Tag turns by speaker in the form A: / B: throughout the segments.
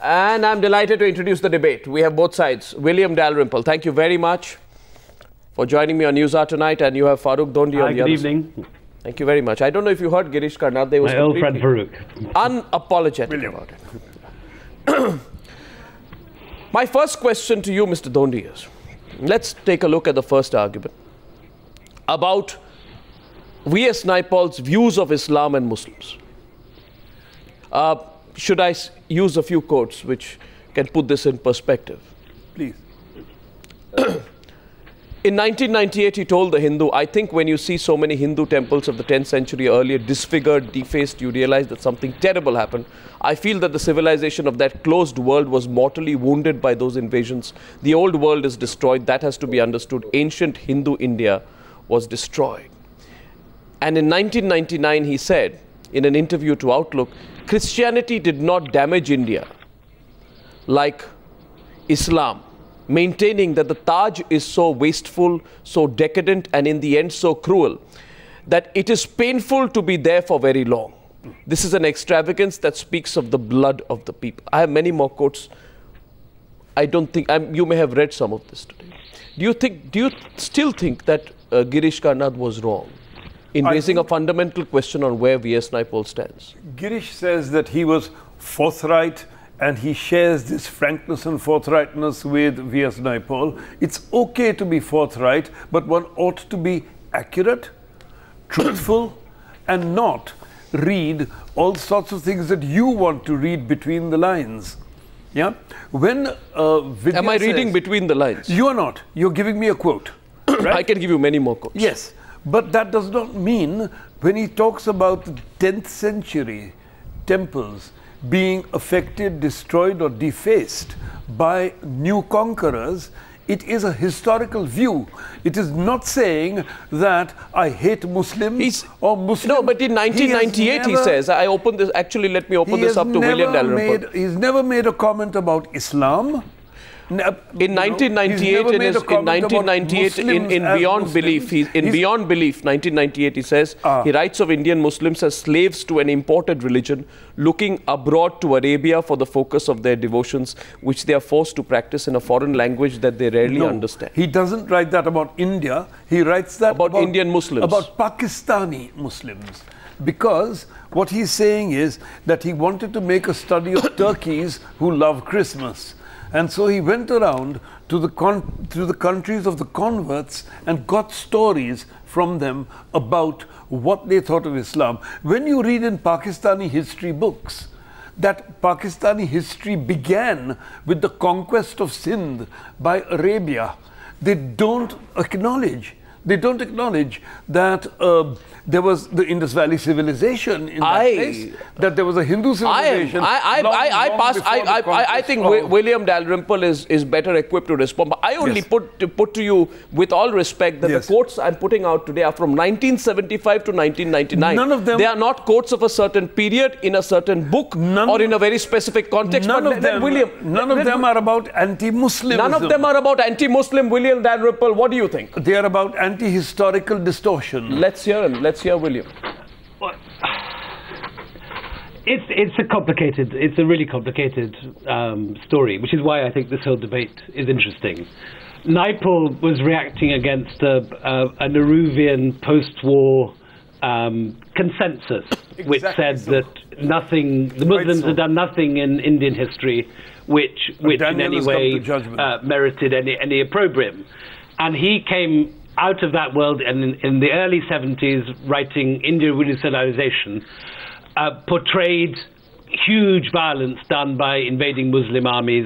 A: And I'm delighted to introduce the debate. We have both sides. William Dalrymple, thank you very much for joining me on Newshour tonight. And you have Farooq Dondi on the other side. Good evening. Thank you very much. I don't know if you heard Girish Karnad. They was my old friend Farooq. Unapologetic about it. My first question to you, Mr. Dondi, is let's take a look at the first argument about V.S. Naipaul's views of Islam and Muslims. Should I use a few quotes which can put this in perspective?
B: Please.
A: In 1998, he told The Hindu, I think when you see so many Hindu temples of the 10th century earlier disfigured, defaced, you realize that something terrible happened. I feel that the civilization of that closed world was mortally wounded by those invasions. The old world is destroyed. That has to be understood. Ancient Hindu India was destroyed. And in 1999, he said, in an interview to Outlook, Christianity did not damage India like Islam, maintaining that the Taj is so wasteful, so decadent, and in the end so cruel, that it is painful to be there for very long. This is an extravagance that speaks of the blood of the people. I have many more quotes. I don't think, you may have read some of this today. Do you still think that Girish Karnad was wrong in raising a fundamental question on where V.S. Naipaul stands?
B: Girish says that he was forthright and he shares this frankness and forthrightness with V.S. Naipaul. It's okay to be forthright, but one ought to be accurate, truthful, and not read all sorts of things that you want to read between the lines. Yeah? When
A: Am I reading between the lines?
B: You are not. You're giving me a quote. Right?
A: I can give you many more quotes.
B: Yes. But that does not mean when he talks about the 10th century temples being affected, destroyed or defaced by new conquerors, it is a historical view. It is not saying that I hate Muslims or Muslims.
A: No, but in 1998 he says, I opened this, actually let me open this up to William Dalrymple.
B: He's never made a comment about Islam.
A: In 1998, in Beyond Belief, Beyond Belief, 1998, he says, he writes of Indian Muslims as slaves to an imported religion, looking abroad to Arabia for the focus of their devotions, which they are forced to practice in a foreign language that they rarely understand.
B: He doesn't write that about India. He writes that
A: about Indian Muslims.
B: About Pakistani Muslims. Because what he's saying is that he wanted to make a study of Turkeys who love Christmas. And so he went around to the countries of the converts and got stories from them about what they thought of Islam. When you read in Pakistani history books, that Pakistani history began with the conquest of Sindh by Arabia, they don't acknowledge that there was the Indus Valley civilization in that place, that there was a Hindu civilization.
A: I think William Dalrymple is better equipped to respond. But I only put to you, with all respect, that the quotes I'm putting out today are from 1975 to 1999.
B: None of them.
A: They are not quotes of a certain period in a certain book or in a very specific context.
B: None of them are about anti-Muslimism.
A: None of them are about anti-Muslim. William Dalrymple, what do you think?
B: They are about anti-historical distortion.
A: Let's hear him. Let's hear William.
C: Well, it's a really complicated story, which is why I think this whole debate is interesting. Naipaul was reacting against a Nehruvian post-war consensus, which said that the Muslims had done nothing in Indian history which in any way merited any opprobrium. And he came out of that world, and in the early 70s, writing India Within Civilization, portrayed huge violence done by invading Muslim armies,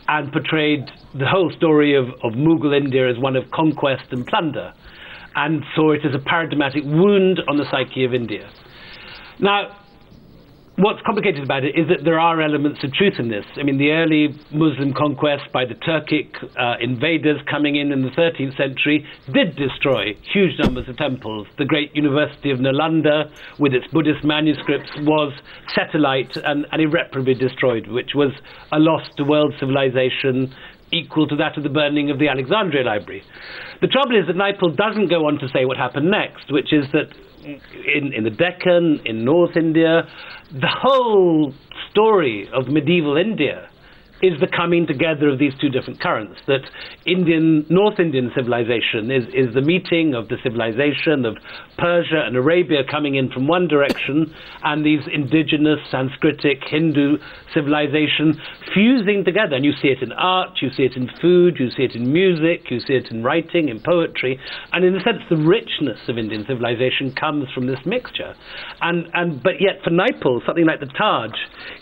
C: and portrayed the whole story of Mughal India as one of conquest and plunder, and saw it as a paradigmatic wound on the psyche of India. Now, what's complicated about it is that there are elements of truth in this. I mean, the early Muslim conquest by the Turkic invaders coming in the 13th century did destroy huge numbers of temples. The great University of Nalanda, with its Buddhist manuscripts, was set alight and irreparably destroyed, which was a loss to world civilization equal to that of the burning of the Alexandria Library. The trouble is that Naipul doesn't go on to say what happened next, which is that in the Deccan, in North India, the whole story of medieval India is the coming together of these two different currents, that North Indian civilization is the meeting of the civilization of Persia and Arabia coming in from one direction, and these indigenous Sanskritic Hindu civilization fusing together. And you see it in art, you see it in food, you see it in music, you see it in writing, in poetry, and in a sense the richness of Indian civilization comes from this mixture. But yet for Naipaul, something like the Taj,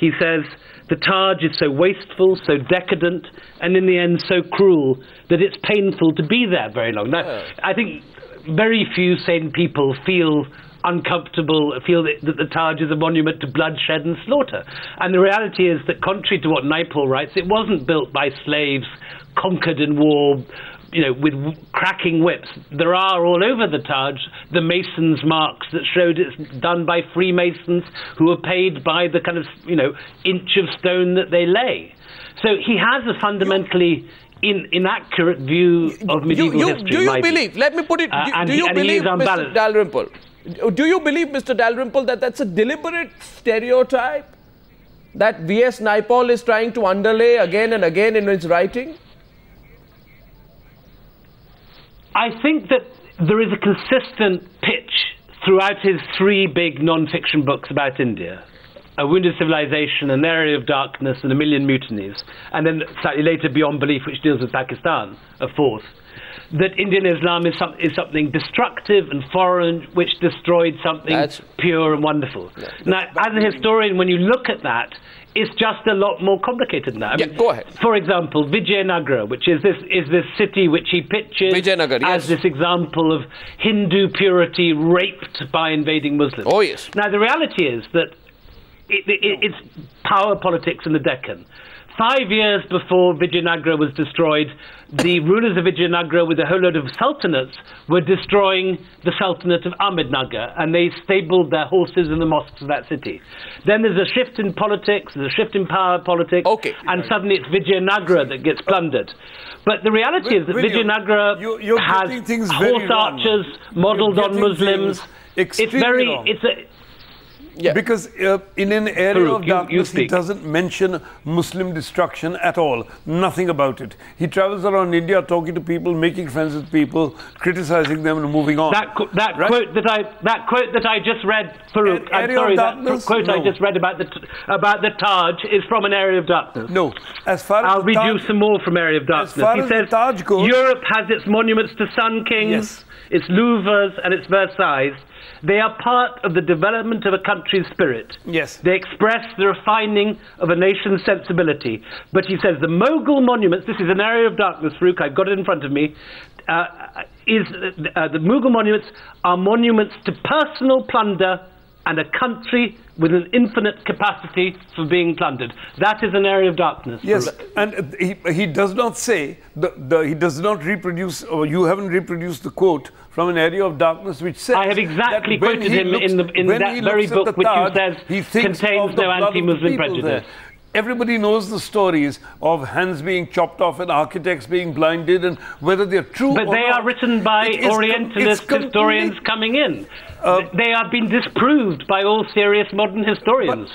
C: he says, the Taj is so wasteful, so decadent, and in the end so cruel that it's painful to be there very long. Now, I think very few sane people feel uncomfortable, feel that the Taj is a monument to bloodshed and slaughter. And the reality is that, contrary to what Naipaul writes, it wasn't built by slaves conquered in war, with cracking whips. There are all over the Taj the masons' marks that showed it's done by Freemasons who are paid by the kind of, inch of stone that they lay. So he has a fundamentally inaccurate view of medieval history.
A: Do you believe, let me put it, do you believe, Mr. Dalrymple, do you believe, Mr. Dalrymple, that that's a deliberate stereotype that V.S. Naipaul is trying to underlay again and again in his writing?
C: I think that there is a consistent pitch throughout his three big non-fiction books about India. A Wounded Civilization, An Area of Darkness, and A Million Mutinies. And then slightly later, Beyond Belief, which deals with Pakistan, a fourth. That Indian Islam is something destructive and foreign, which destroyed something pure and wonderful. Yeah, now, as a historian, when you look at that, it's just a lot more complicated than that. I mean,
A: go ahead.
C: For example, Vijayanagara, which is this city which he pitches as this example of Hindu purity raped by invading Muslims.
A: Oh, yes.
C: Now, the reality is that it's power politics in the Deccan. 5 years before Vijayanagara was destroyed, the rulers of Vijayanagara, with a whole load of sultanates, were destroying the sultanate of Ahmednagar, and they stabled their horses in the mosques of that city. Then there's a shift in politics, there's a shift in power politics, and suddenly it's Vijayanagara that gets plundered. But the reality is that Vijayanagara has horse archers modelled on Muslims.
B: Because in An Area of Darkness, he doesn't mention Muslim destruction at all. Nothing about it. He travels around India talking to people, making friends with people, criticizing them and moving on.
C: That quote that I just read, Farooq, I'm sorry, that quote I just read about the Taj is from An Area of Darkness.
B: No. As far as
C: I'll read you some more from Area of Darkness.
B: As far as the Taj goes,
C: Europe has its monuments to sun kings, its Louvres and its Versailles. They are part of the development of a country's spirit. Yes. They express the refining of a nation's sensibility. But he says the Mughal monuments, this is An Area of Darkness, Farooq, I've got it in front of me, the Mughal monuments are monuments to personal plunder and a country with an infinite capacity for being plundered. That is An Area of Darkness.
B: Yes, and he does not say, he does not reproduce, or you haven't reproduced the quote from An Area of Darkness, which says...
C: I have exactly quoted him in that very book, which you said contains no anti-Muslim prejudice.
B: Everybody knows the stories of hands being chopped off and architects being blinded, and whether they're true or not.
C: But they are written by Orientalist historians coming in. They have been disproved by all serious modern historians.